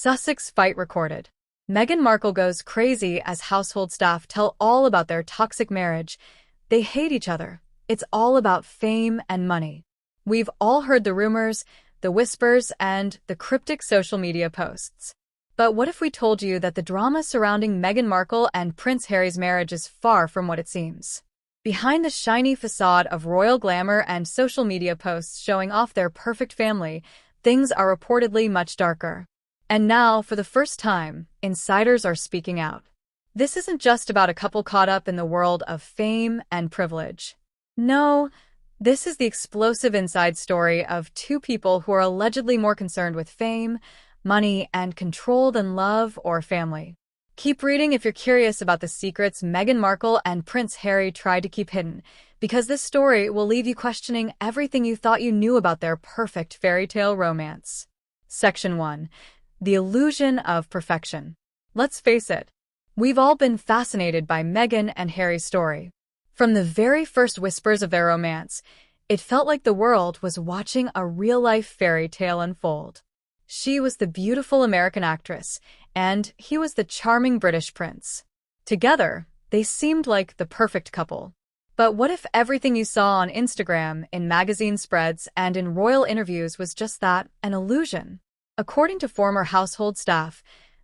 Sussex fight recorded. Meghan Markle goes crazy as household staff tell all about their toxic marriage. They hate each other. It's all about fame and money. We've all heard the rumors, the whispers, and the cryptic social media posts. But what if we told you that the drama surrounding Meghan Markle and Prince Harry's marriage is far from what it seems? Behind the shiny facade of royal glamour and social media posts showing off their perfect family, things are reportedly much darker. And now, for the first time, insiders are speaking out. This isn't just about a couple caught up in the world of fame and privilege. No, this is the explosive inside story of two people who are allegedly more concerned with fame, money, and control than love or family. Keep reading if you're curious about the secrets Meghan Markle and Prince Harry tried to keep hidden, because this story will leave you questioning everything you thought you knew about their perfect fairy tale romance. Section 1. The illusion of perfection. Let's face it, we've all been fascinated by Meghan and Harry's story. From the very first whispers of their romance, it felt like the world was watching a real-life fairy tale unfold. She was the beautiful American actress, and he was the charming British prince. Together, they seemed like the perfect couple. But what if everything you saw on Instagram, in magazine spreads, and in royal interviews was just that, an illusion? According to former household staff,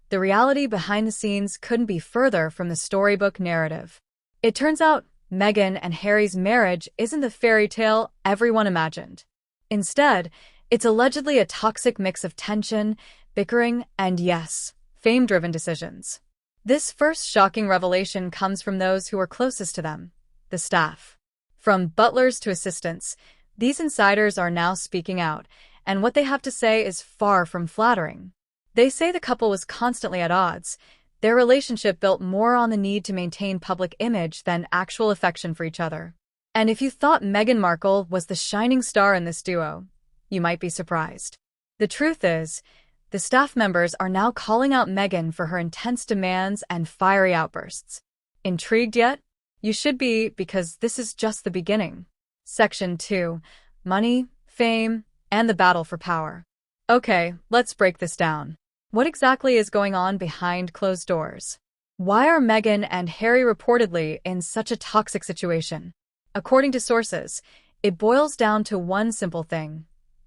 the reality behind the scenes couldn't be further from the storybook narrative. It turns out Meghan and Harry's marriage isn't the fairy tale everyone imagined. Instead, it's allegedly a toxic mix of tension, bickering, and yes, fame-driven decisions. This first shocking revelation comes from those who are closest to them, the staff. From butlers to assistants, these insiders are now speaking out, and what they have to say is far from flattering. They say the couple was constantly at odds. Their relationship built more on the need to maintain public image than actual affection for each other. And if you thought Meghan Markle was the shining star in this duo, you might be surprised. The truth is, the staff members are now calling out Meghan for her intense demands and fiery outbursts. Intrigued yet? You should be, because this is just the beginning. Section 2. Money, fame, and the battle for power. Okay, let's break this down. What exactly is going on behind closed doors? Why are Meghan and Harry reportedly in such a toxic situation? According to sources, it boils down to one simple thing: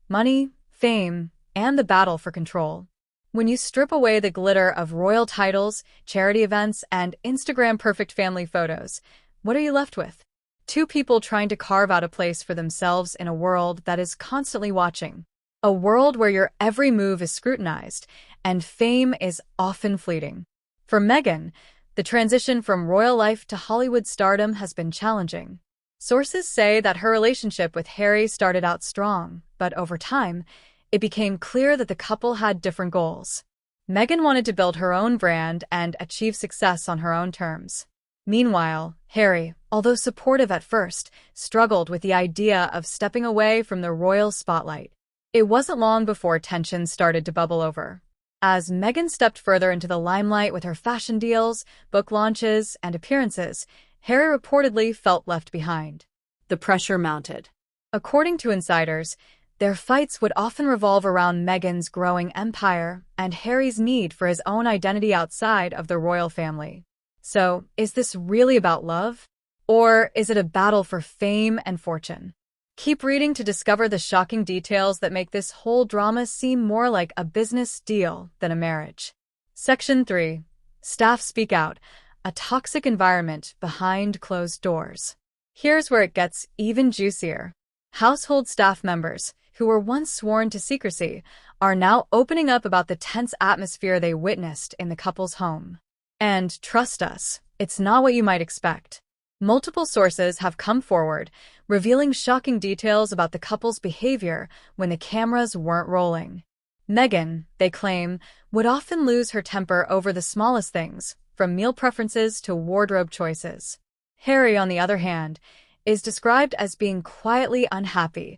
money, fame, and the battle for control. When you strip away the glitter of royal titles, charity events, and Instagram-perfect family photos, what are you left with? Two people trying to carve out a place for themselves in a world that is constantly watching. A world where your every move is scrutinized, and fame is often fleeting. For Meghan, the transition from royal life to Hollywood stardom has been challenging. Sources say that her relationship with Harry started out strong, but over time, it became clear that the couple had different goals. Meghan wanted to build her own brand and achieve success on her own terms. Meanwhile, Harry, although supportive at first, struggled with the idea of stepping away from the royal spotlight. It wasn't long before tensions started to bubble over. As Meghan stepped further into the limelight with her fashion deals, book launches, and appearances, Harry reportedly felt left behind. The pressure mounted. According to insiders, their fights would often revolve around Meghan's growing empire and Harry's need for his own identity outside of the royal family. So, is this really about love? Or is it a battle for fame and fortune? Keep reading to discover the shocking details that make this whole drama seem more like a business deal than a marriage. Section 3. Staff speak out. A toxic environment behind closed doors. Here's where it gets even juicier. Household staff members, who were once sworn to secrecy, are now opening up about the tense atmosphere they witnessed in the couple's home. And trust us, it's not what you might expect. Multiple sources have come forward, revealing shocking details about the couple's behavior when the cameras weren't rolling. Meghan, they claim, would often lose her temper over the smallest things, from meal preferences to wardrobe choices. Harry, on the other hand, is described as being quietly unhappy,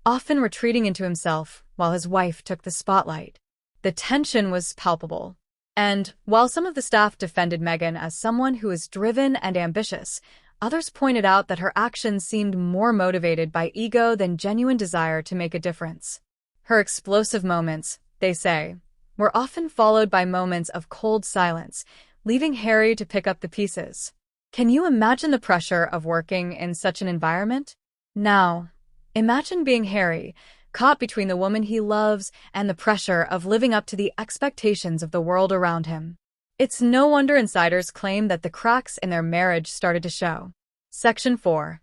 often retreating into himself while his wife took the spotlight. The tension was palpable. And while some of the staff defended Meghan as someone who is driven and ambitious, others pointed out that her actions seemed more motivated by ego than genuine desire to make a difference. Her explosive moments, they say, were often followed by moments of cold silence, leaving Harry to pick up the pieces. Can you imagine the pressure of working in such an environment? Now, imagine being Harry, caught between the woman he loves and the pressure of living up to the expectations of the world around him. It's no wonder insiders claim that the cracks in their marriage started to show. Section 4.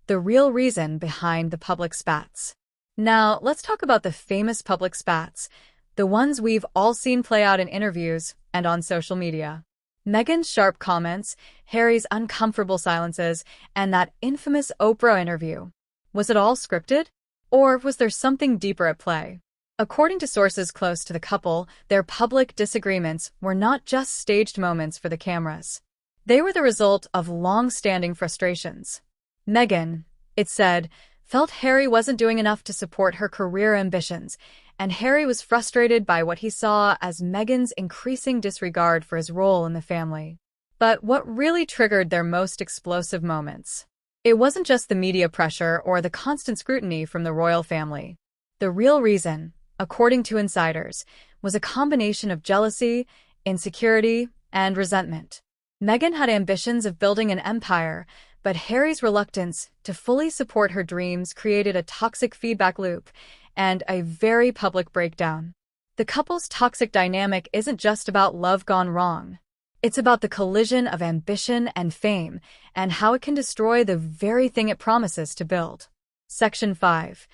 The real reason behind the public spats. Now, let's talk about the famous public spats, the ones we've all seen play out in interviews and on social media. Meghan's sharp comments, Harry's uncomfortable silences, and that infamous Oprah interview. Was it all scripted? Or was there something deeper at play? According to sources close to the couple, their public disagreements were not just staged moments for the cameras. They were the result of long-standing frustrations. Meghan, it said, felt Harry wasn't doing enough to support her career ambitions, and Harry was frustrated by what he saw as Meghan's increasing disregard for his role in the family. But what really triggered their most explosive moments? It wasn't just the media pressure or the constant scrutiny from the royal family. The real reason, according to insiders, was a combination of jealousy, insecurity, and resentment. Meghan had ambitions of building an empire, but Harry's reluctance to fully support her dreams created a toxic feedback loop and a very public breakdown. The couple's toxic dynamic isn't just about love gone wrong. It's about the collision of ambition and fame and how it can destroy the very thing it promises to build. Section 5.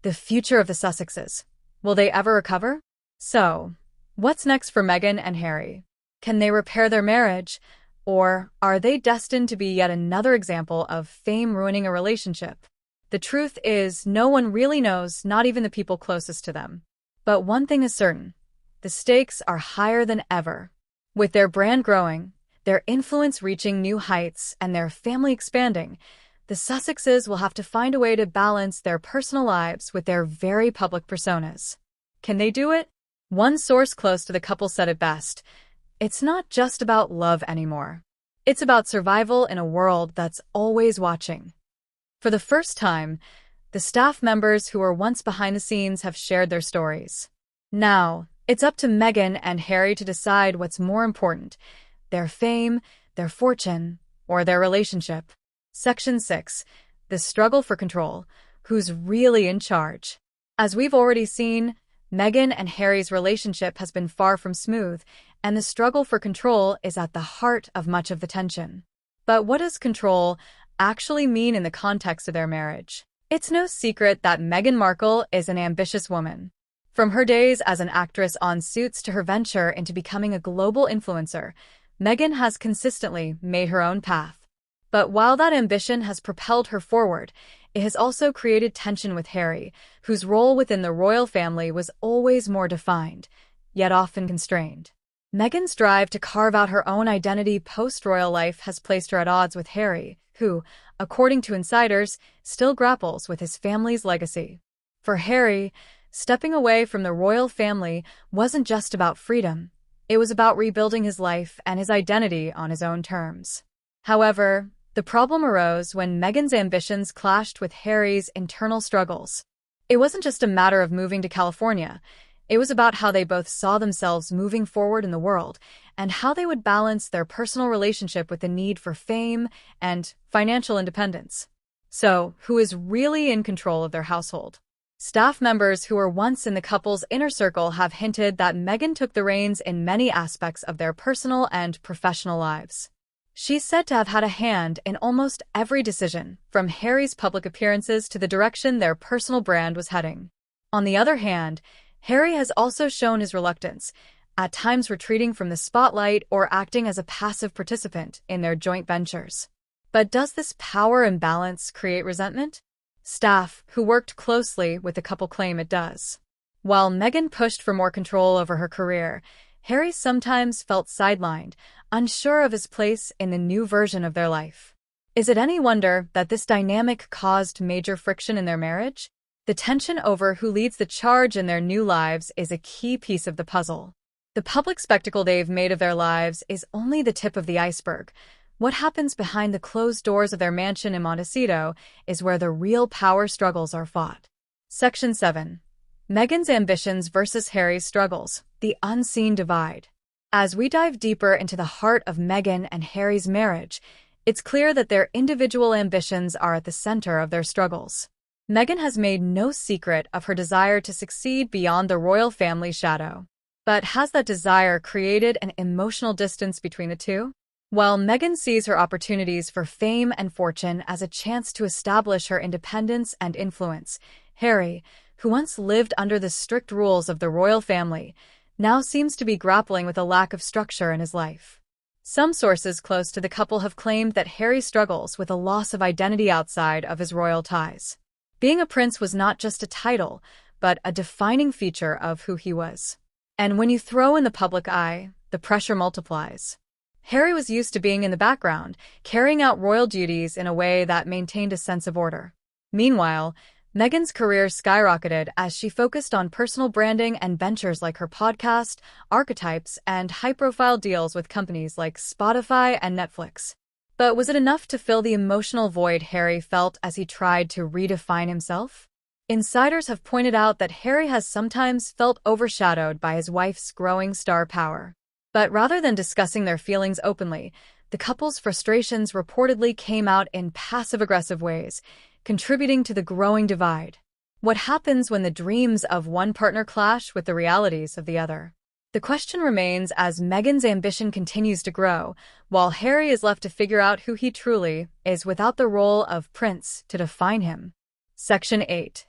The future of the Sussexes. Will they ever recover? So, what's next for Meghan and Harry? Can they repair their marriage? Or are they destined to be yet another example of fame ruining a relationship? The truth is, no one really knows, not even the people closest to them. But one thing is certain. The stakes are higher than ever. With their brand growing, their influence reaching new heights, and their family expanding, the Sussexes will have to find a way to balance their personal lives with their very public personas. Can they do it? One source close to the couple said it best. It's not just about love anymore. It's about survival in a world that's always watching. For the first time, the staff members who were once behind the scenes have shared their stories. Now, it's up to Meghan and Harry to decide what's more important, their fame, their fortune, or their relationship. Section 6. The struggle for control. Who's really in charge? As we've already seen, Meghan and Harry's relationship has been far from smooth, and the struggle for control is at the heart of much of the tension. But what does control actually mean in the context of their marriage? It's no secret that Meghan Markle is an ambitious woman. From her days as an actress on Suits to her venture into becoming a global influencer, Meghan has consistently made her own path. But while that ambition has propelled her forward, it has also created tension with Harry, whose role within the royal family was always more defined, yet often constrained. Meghan's drive to carve out her own identity post-royal life has placed her at odds with Harry, who, according to insiders, still grapples with his family's legacy. For Harry, stepping away from the royal family wasn't just about freedom. It was about rebuilding his life and his identity on his own terms. However, the problem arose when Meghan's ambitions clashed with Harry's internal struggles. It wasn't just a matter of moving to California. It was about how they both saw themselves moving forward in the world and how they would balance their personal relationship with the need for fame and financial independence. So, who is really in control of their household? Staff members who were once in the couple's inner circle have hinted that Meghan took the reins in many aspects of their personal and professional lives. She's said to have had a hand in almost every decision, from Harry's public appearances to the direction their personal brand was heading. On the other hand, Harry has also shown his reluctance, at times retreating from the spotlight or acting as a passive participant in their joint ventures. But does this power imbalance create resentment? Staff who worked closely with the couple claim it does. While Meghan pushed for more control over her career, Harry sometimes felt sidelined, unsure of his place in the new version of their life. Is it any wonder that this dynamic caused major friction in their marriage? The tension over who leads the charge in their new lives is a key piece of the puzzle. The public spectacle they've made of their lives is only the tip of the iceberg. What happens behind the closed doors of their mansion in Montecito is where the real power struggles are fought. Section 7. Meghan's ambitions versus Harry's struggles, the unseen divide. As we dive deeper into the heart of Meghan and Harry's marriage, it's clear that their individual ambitions are at the center of their struggles. Meghan has made no secret of her desire to succeed beyond the royal family shadow. But has that desire created an emotional distance between the two? While Meghan sees her opportunities for fame and fortune as a chance to establish her independence and influence, Harry, who once lived under the strict rules of the royal family, now seems to be grappling with a lack of structure in his life. Some sources close to the couple have claimed that Harry struggles with a loss of identity outside of his royal ties. Being a prince was not just a title, but a defining feature of who he was. And when you throw in the public eye, the pressure multiplies. Harry was used to being in the background, carrying out royal duties in a way that maintained a sense of order. Meanwhile, Meghan's career skyrocketed as she focused on personal branding and ventures like her podcast, Archetypes, and high-profile deals with companies like Spotify and Netflix. But was it enough to fill the emotional void Harry felt as he tried to redefine himself? Insiders have pointed out that Harry has sometimes felt overshadowed by his wife's growing star power. But rather than discussing their feelings openly, the couple's frustrations reportedly came out in passive-aggressive ways, contributing to the growing divide. What happens when the dreams of one partner clash with the realities of the other? The question remains as Meghan's ambition continues to grow, while Harry is left to figure out who he truly is without the role of prince to define him. Section 8.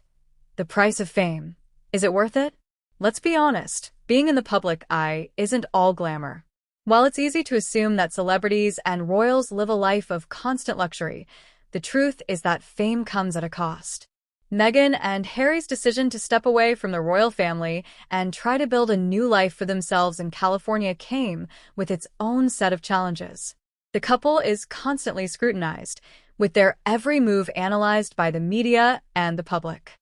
The price of fame. Is it worth it? Let's be honest, being in the public eye isn't all glamour. While it's easy to assume that celebrities and royals live a life of constant luxury, the truth is that fame comes at a cost. Meghan and Harry's decision to step away from the royal family and try to build a new life for themselves in California came with its own set of challenges. The couple is constantly scrutinized, with their every move analyzed by the media and the public.